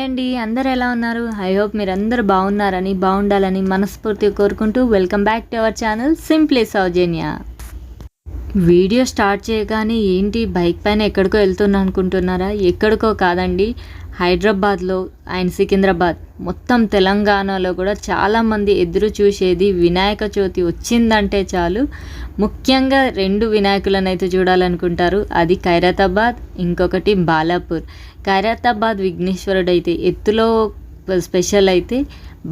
అండి, అందరు ఎలా ఉన్నారు? ఐ హోప్ మీరు అందరూ బాగున్నారని బాగుండాలని మనస్ఫూర్తిగా కోరుకుంటూ welcome back to our channel simply Soujanya. Video start చేయగానే ఏంటి బైక్ పైన ఎక్కడికో వెళ్తున్నా అనుకుంటున్నారా? ఎక్కడికో కాదండి, హైదరాబాద్లో అండ్ సికింద్రాబాద్ మొత్తం తెలంగాణలో కూడా చాలామంది ఎదురు చూసేది వినాయక చవితి వచ్చిందంటే చాలు ముఖ్యంగా రెండు వినాయకులను అయితే చూడాలనుకుంటారు. అది ఖైరతాబాద్, ఇంకొకటి బాలాపూర్. ఖైరతాబాద్ విఘ్నేశ్వరుడు అయితే ఎత్తులో స్పెషల్ అయితే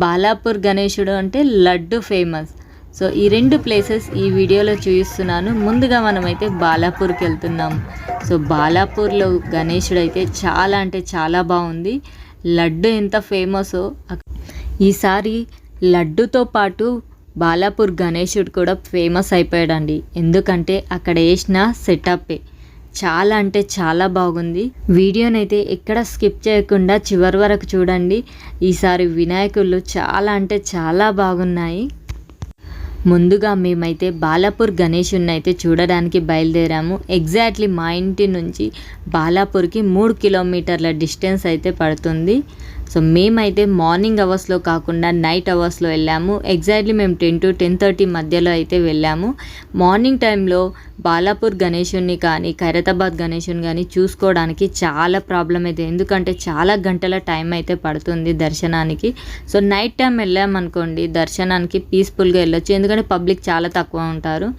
బాలాపూర్ గణేశుడు అంటే లడ్డు ఫేమస్. సో ఈ రెండు ప్లేసెస్ ఈ వీడియోలో చూపిస్తున్నాను. ముందుగా మనమైతే బాలాపూర్కి వెళ్తున్నాము. సో బాలాపూర్లో గణేశుడు అయితే చాలా అంటే చాలా బాగుంది. లడ్డు ఎంత ఫేమసో ఈసారి లడ్డుతో పాటు బాలాపూర్ గణేశుడు కూడా ఫేమస్ అయిపోయాడండి. ఎందుకంటే అక్కడ వేసిన సెటప్పే చాలా అంటే చాలా బాగుంది. వీడియోనైతే ఎక్కడ స్కిప్ చేయకుండా చివరి వరకు చూడండి. ఈసారి వినాయకులు చాలా అంటే చాలా బాగున్నాయి. ముందుగా మేమైతే బాలాపూర్ గణేశుని అయితే చూడడానికి బయలుదేరాము. ఎగ్జాక్ట్లీ మా ఇంటి నుంచి బాలాపూర్కి 3 కిలోమీటర్ల డిస్టెన్స్ అయితే పడుతుంది. సో మేమైతే మార్నింగ్ అవర్స్లో కాకుండా నైట్ అవర్స్లో వెళ్ళాము. ఎగ్జాక్ట్లీ మేము 10 to 10:30 మధ్యలో అయితే వెళ్ళాము. మార్నింగ్ టైంలో బాలాపూర్ గణేశుని కానీ ఖైరతాబాద్ గణేశుని కానీ చూసుకోవడానికి చాలా ప్రాబ్లం అయితే, ఎందుకంటే చాలా గంటల టైం అయితే పడుతుంది దర్శనానికి. సో నైట్ టైం వెళ్ళామనుకోండి దర్శనానికి పీస్ఫుల్గా వెళ్ళొచ్చు, ఎందుకంటే పబ్లిక్ చాలా తక్కువ ఉంటారు.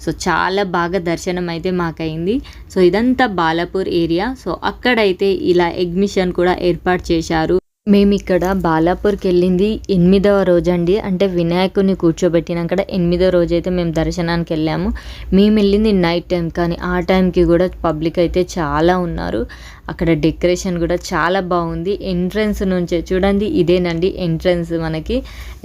సో చాలా బాగా దర్శనం అయితే మాకైంది. సో ఇదంతా బాలాపూర్ ఏరియా. సో అక్కడైతే ఇలా ఎగ్జిబిషన్ కూడా ఏర్పాటు చేశారు. మేము ఇక్కడ బాలాపూర్కి వెళ్ళింది 8వ రోజు అండి, అంటే వినాయకుడిని కూర్చోబెట్టినాక 8వ రోజు అయితే మేము దర్శనానికి వెళ్ళాము. మేము వెళ్ళింది నైట్ టైం, కానీ ఆ టైంకి కూడా పబ్లిక్ అయితే చాలా ఉన్నారు. అక్కడ డెకరేషన్ కూడా చాలా బాగుంది. ఎంట్రన్స్ నుంచే చూడండి, ఇదేనండి ఎంట్రన్స్. మనకి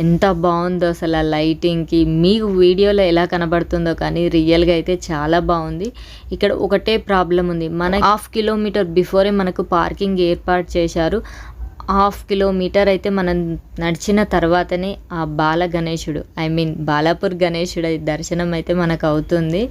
ఎంత బాగుందో అసలు ఆ లైటింగ్కి. మీకు వీడియోలో ఎలా కనబడుతుందో కానీ రియల్గా అయితే చాలా బాగుంది. ఇక్కడ ఒకటే ప్రాబ్లం ఉంది, మన 1/2 కిలోమీటర్ బిఫోరే మనకు పార్కింగ్ ఏర్పాటు చేశారు. 1/2 కిలోమీటర్ అయితే మనం నడిచిన తర్వాతనే ఆ బాలాపూర్ గణేశుడు దర్శనం అయితే మనకు అవుతుంది.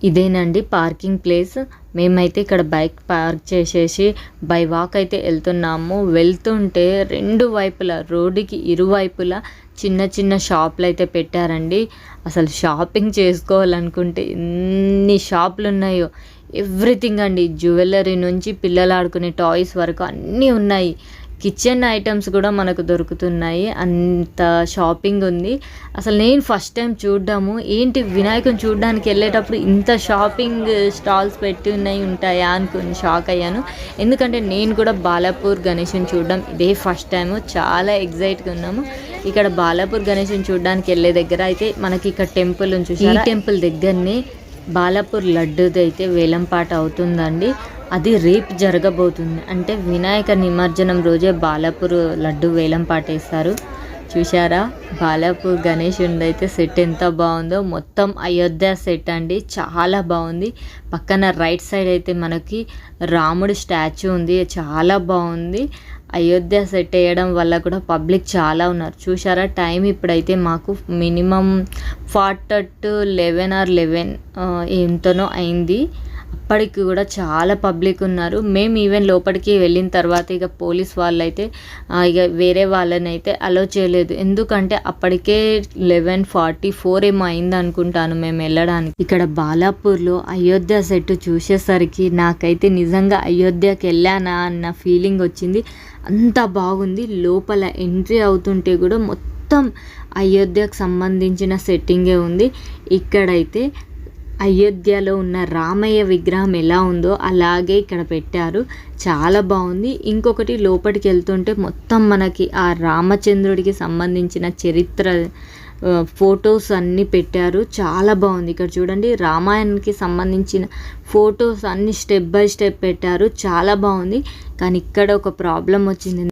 ఇదేనండి పార్కింగ్ ప్లేస్. మేమైతే ఇక్కడ బైక్ పార్క్ చేసేసి బై వాక్ అయితే వెళ్తున్నాము. వెళ్తుంటే రెండు వైపులా రోడ్డుకి ఇరువైపులా చిన్న చిన్న షాపులు అయితే పెట్టారండి. అసలు షాపింగ్ చేసుకోవాలనుకుంటే ఎన్ని షాపులు ఉన్నాయో, ఎవ్రీథింగ్ అండి. జ్యువెలరీ నుంచి పిల్లలు ఆడుకునే టాయ్స్ వరకు అన్నీ ఉన్నాయి. కిచెన్ ఐటమ్స్ కూడా మనకు దొరుకుతున్నాయి. అంత షాపింగ్ ఉంది. అసలు నేను ఫస్ట్ టైం చూడ్డాము, ఏంటి వినాయకుని చూడడానికి వెళ్ళేటప్పుడు ఇంత షాపింగ్ స్టాల్స్ పెట్టి ఉంటాయా అనుకుని షాక్ అయ్యాను. ఎందుకంటే నేను కూడా బాలాపూర్ గణేశుని చూడడం ఇదే ఫస్ట్ టైము. చాలా ఎగ్జైట్గా ఉన్నాము. ఇక్కడ బాలాపూర్ గణేశుని చూడడానికి వెళ్ళే దగ్గర అయితే మనకి ఇక్కడ టెంపుల్ ఉంది. ఈ టెంపుల్ దగ్గరనే బాలాపూర్ లడ్డూది అయితే వేలంపాట అవుతుందండి. అది రేపు జరగబోతుంది. అంటే వినాయక నిమజ్జనం రోజే బాలాపూర్ లడ్డు వేలం పాటేస్తారు. చూసారా బాలాపూర్ గణేశుడి అయితే సెట్ ఎంత బాగుందో. మొత్తం అయోధ్య సెట్ అండి, చాలా బాగుంది. పక్కన రైట్ సైడ్ అయితే మనకి రాముడి స్టాచ్యూ ఉంది, చాలా బాగుంది. అయోధ్య సెట్ వేయడం వల్ల కూడా పబ్లిక్ చాలా ఉన్నారు. చూసారా టైం ఇప్పుడైతే మాకు మినిమం 40 to 11 or 11 ఎంతనో అయింది. అప్పటికి కూడా చాలా పబ్లిక్ ఉన్నారు. మేము ఈవెన్ లోపలికి వెళ్ళిన తర్వాత ఇక పోలీస్ వాళ్ళు అయితే ఇక వేరే వాళ్ళని అయితే అలో చేయలేదు, ఎందుకంటే అప్పటికే 11:44 ఏమో అయింది అనుకుంటాను మేము వెళ్ళడానికి. ఇక్కడ బాలాపూర్లో అయోధ్య సెట్ చూసేసరికి నాకైతే నిజంగా అయోధ్యకి వెళ్ళానా అన్న ఫీలింగ్ వచ్చింది. అంత బాగుంది. లోపల ఎంట్రీ అవుతుంటే కూడా మొత్తం అయోధ్యకు సంబంధించిన సెట్టింగే ఉంది. ఇక్కడైతే అయోధ్యలో ఉన్న రామయ్య విగ్రహం ఎలా ఉందో అలాగే ఇక్కడ పెట్టారు, చాలా బాగుంది. ఇంకొకటి లోపలికి వెళ్తుంటే మొత్తం మనకి ఆ రామచంద్రుడికి సంబంధించిన చరిత్ర ఫొటోస్ అన్నీ పెట్టారు, చాలా బాగుంది. ఇక్కడ చూడండి రామాయణానికి సంబంధించిన ఫొటోస్ అన్నీ స్టెప్ బై స్టెప్ పెట్టారు, చాలా బాగుంది. కానీ ఇక్కడ ఒక ప్రాబ్లం వచ్చింది.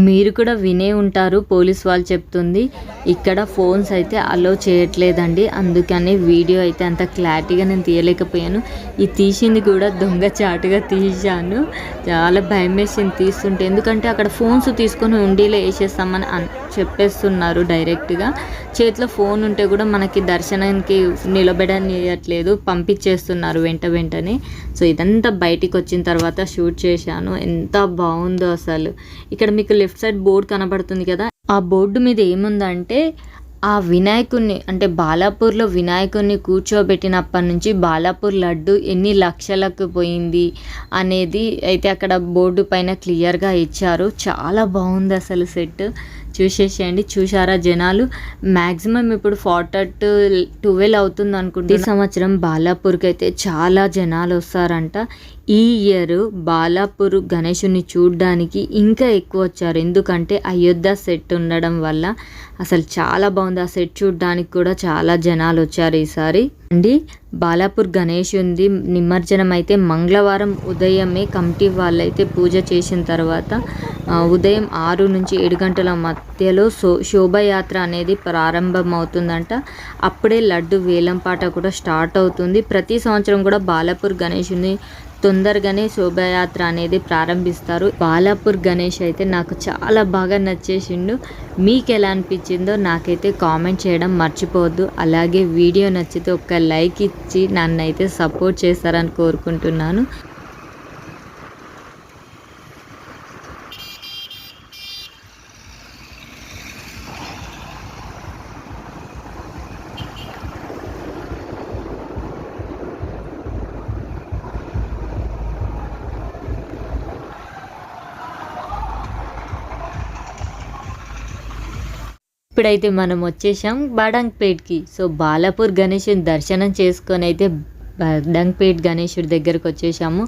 మీరు కూడా వినే ఉంటారు, పోలీస్ వాళ్ళు చెప్తుంది ఇక్కడ ఫోన్స్ అయితే అలో చేయట్లేదండి. అందుకని వీడియో అయితే అంత క్లారిటీగా నేను తీయలేకపోయాను. ఈ తీసింది కూడా దొంగచాటుగా తీశాను. చాలా భయం వేసింది తీస్తుంటే, ఎందుకంటే అక్కడ ఫోన్స్ తీసుకొని ఉండీలో వేసేస్తామని చెప్పేస్తున్నారు డైరెక్ట్గా. చేతిలో ఫోన్ ఉంటే కూడా మనకి దర్శనానికి నిలబడనియట్లేదు, పంపించేస్తున్నారు వెంటనే. సో ఇదంతా బయటికి వచ్చిన తర్వాత షూట్ చేశాను. ఎంత బాగుందో అసలు. ఇక్కడ మీకు లెఫ్ట్ సైడ్ బోర్డు కనబడుతుంది కదా, ఆ బోర్డు మీద ఏముందంటే ఆ వినాయకుడిని అంటే బాలాపూర్లో వినాయకుడిని కూర్చోబెట్టినప్పటి నుంచి బాలాపూర్ లడ్డు ఎన్ని లక్షలకు పోయింది అనేది అయితే అక్కడ బోర్డు పైన క్లియర్గా ఇచ్చారు. చాలా బాగుంది అసలు సెట్. చూసేసేయండి. చూసారా జనాలు మ్యాక్సిమం ఇప్పుడు 12 అవుతుంది అనుకుంటే. ఈ సంవత్సరం బాలాపూర్కి అయితే చాలా జనాలు వస్తారంట. ఈ ఇయర్ బాలాపూర్ గణేషుని చూడడానికి ఇంకా ఎక్కువ వచ్చారు, ఎందుకంటే అయోధ్య సెట్ ఉండడం వల్ల. అసలు చాలా బాగుంది. ఆ సెట్ చూడడానికి కూడా చాలా జనాలు వచ్చారు ఈసారి అండి. బాలాపూర్ గణేషుని నిమజ్జనం అయితే మంగళవారం ఉదయమే కమిటీ వాళ్ళైతే పూజ చేసిన తర్వాత ఉదయం 6 నుంచి 7 గంటల మధ్యలో శోభయాత్ర అనేది ప్రారంభమవుతుందంట. అప్పుడే లడ్డు వేలంపాట కూడా స్టార్ట్ అవుతుంది. ప్రతి సంవత్సరం కూడా బాలాపూర్ గణేషుని తొందరగానే శోభయాత్ర అనేది ప్రారంభిస్తారు. బాలాపూర్ గణేష్ అయితే నాకు చాలా బాగా నచ్చేసిండు. మీకు ఎలా అనిపించిందో నాకైతే కామెంట్ చేయడం మర్చిపోవద్దు. అలాగే వీడియో నచ్చితే ఒక లైక్ ఇచ్చి నన్నైతే సపోర్ట్ చేస్తారని కోరుకుంటున్నాను. ఇప్పుడైతే మనం వచ్చేసాం బడంగ్పేట్కి. సో బాలాపూర్ గణేషుని దర్శనం చేసుకొని అయితే బడంగ్పేట్ గణేశుడి దగ్గరకు వచ్చేసాము.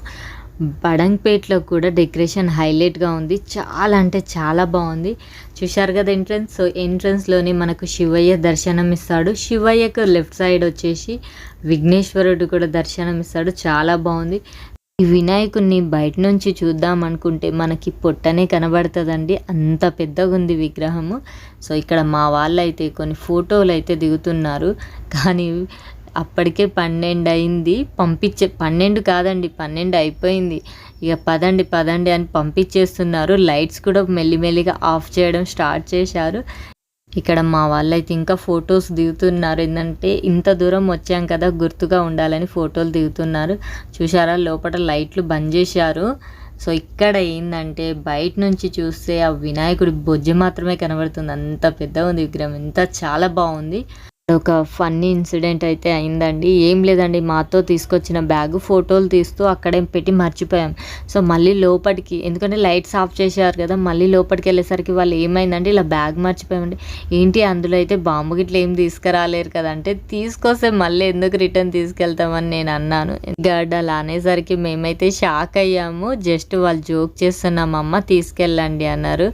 బడంగ్పేట్లో కూడా డెకరేషన్ హైలైట్గా ఉంది, చాలా అంటే చాలా బాగుంది. చూశారు కదా ఎంట్రన్స్. సో ఎంట్రన్స్లోనే మనకు శివయ్య దర్శనం ఇస్తాడు. శివయ్యకు లెఫ్ట్ సైడ్ వచ్చేసి విఘ్నేశ్వరుడు కూడా దర్శనం ఇస్తాడు. చాలా బాగుంది. ఈ వినాయకుడిని బయట నుంచి చూద్దాం అనుకుంటే మనకి పొట్టనే కనబడుతుందండి, అంత పెద్దగా ఉంది విగ్రహము. సో ఇక్కడ మా వాళ్ళు అయితే కొన్ని ఫోటోలు అయితే దిగుతున్నారు, కానీ అప్పటికే 12 అయింది. 12 కాదండి, 12 అయిపోయింది. ఇక పదండి అని పంపించేస్తున్నారు. లైట్స్ కూడా మెల్లిమెల్లిగా ఆఫ్ చేయడం స్టార్ట్ చేశారు. ఇక్కడ మా వాళ్ళైతే ఇంకా ఫొటోస్ దిగుతున్నారు. ఏంటంటే ఇంత దూరం వచ్చాం కదా, గుర్తుగా ఉండాలని ఫోటోలు దిగుతున్నారు. చూసారా లోపల లైట్లు బంద్ చేశారు. సో ఇక్కడ ఏంటంటే బయట నుంచి చూస్తే ఆ వినాయకుడి బొజ్జ మాత్రమే కనబడుతుంది, అంత పెద్దగా ఉంది విగ్రహం. చాలా బాగుంది. ఒక ఫన్నీ ఇన్సిడెంట్ అయితే అయిందండి. ఏం లేదండి, మాతో తీసుకొచ్చిన బ్యాగ్ ఫోటోలు తీస్తూ అక్కడే పెట్టి మర్చిపోయాం. సో మళ్ళీ లోపలికి, ఎందుకంటే లైట్స్ ఆఫ్ చేశారు కదా, మళ్ళీ లోపలికి వెళ్ళేసరికి వాళ్ళు ఏమైందంటే ఇలా బ్యాగ్ మర్చిపోయామండి. ఏంటి అందులో అయితే బాంబు గిట్ల ఏం తీసుకురాలేరు కదంటే, తీసుకొస్తే మళ్ళీ ఎందుకు రిటర్న్ తీసుకెళ్తామని నేను అన్నాను. గడ్డ అలా అనేసరికి మేమైతే షాక్ అయ్యాము. జస్ట్ వాళ్ళు జోక్ చేస్తున్నామమ్మ తీసుకెళ్ళండి అన్నారు.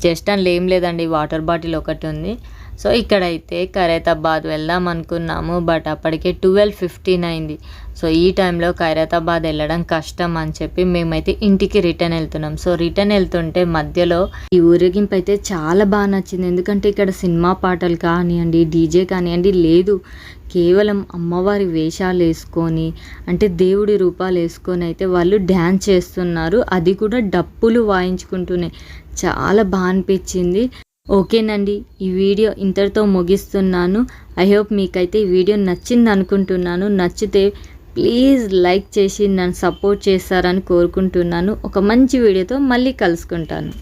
జస్ట్ అని ఏం లేదండి, వాటర్ బాటిల్ ఒకటి ఉంది. సో ఇక్కడైతే ఖైరతాబాద్ వెళ్దాం అనుకున్నాము, బట్ అప్పటికే 12:15 అయింది. సో ఈ టైంలో ఖైరతాబాద్ వెళ్ళడం కష్టం అని చెప్పి మేమైతే ఇంటికి రిటర్న్ వెళ్తున్నాం. సో రిటర్న్ వెళ్తుంటే మధ్యలో ఈ ఊరేగింపు అయితే చాలా బాగా నచ్చింది. ఎందుకంటే ఇక్కడ సినిమా పాటలు కానివ్వండి, డీజే కానివ్వండి లేదు, కేవలం అమ్మవారి వేషాలు వేసుకొని అంటే దేవుడి రూపాలు వేసుకొని అయితే వాళ్ళు డ్యాన్స్ చేస్తున్నారు. అది కూడా డప్పులు వాయించుకుంటూనే చాలా బాగా అనిపించింది. ఓకేనండి, ఈ వీడియో ఇంతటితో ముగిస్తున్నాను. ఐ హోప్ మీకైతే ఈ వీడియో నచ్చింది అనుకుంటున్నాను. నచ్చితే ప్లీజ్ లైక్ చేసి నన్ను సపోర్ట్ చేస్తారని కోరుకుంటున్నాను. ఒక మంచి వీడియోతో మళ్ళీ కలుసుకుంటాను.